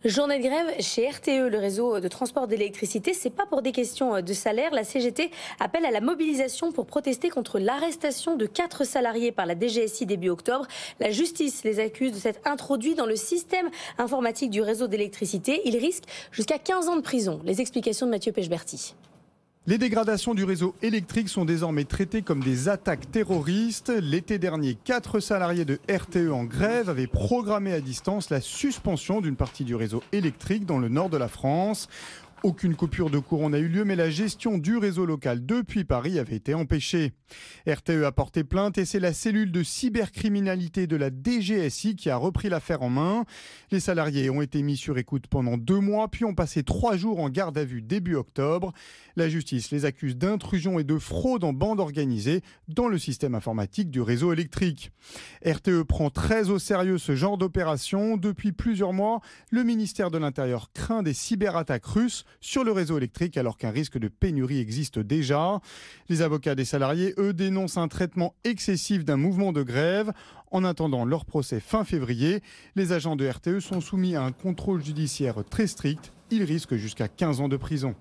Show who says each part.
Speaker 1: Journée de grève chez RTE, le réseau de transport d'électricité. C'est pas pour des questions de salaire. La CGT appelle à la mobilisation pour protester contre l'arrestation de 4 salariés par la DGSI début octobre. La justice les accuse de s'être introduits dans le système informatique du réseau d'électricité. Ils risquent jusqu'à 15 ans de prison. Les explications de Mathieu Pechberti.
Speaker 2: Les dégradations du réseau électrique sont désormais traitées comme des attaques terroristes. L'été dernier, 4 salariés de RTE en grève avaient programmé à distance la suspension d'une partie du réseau électrique dans le nord de la France. Aucune coupure de courant n'a eu lieu, mais la gestion du réseau local depuis Paris avait été empêchée. RTE a porté plainte et c'est la cellule de cybercriminalité de la DGSI qui a repris l'affaire en main. Les salariés ont été mis sur écoute pendant 2 mois, puis ont passé 3 jours en garde à vue début octobre. La justice les accuse d'intrusion et de fraude en bande organisée dans le système informatique du réseau électrique. RTE prend très au sérieux ce genre d'opération. Depuis plusieurs mois, le ministère de l'Intérieur craint des cyberattaques russes sur le réseau électrique alors qu'un risque de pénurie existe déjà. Les avocats des salariés, eux, dénoncent un traitement excessif d'un mouvement de grève. En attendant leur procès fin février, les agents de RTE sont soumis à un contrôle judiciaire très strict. Ils risquent jusqu'à 15 ans de prison.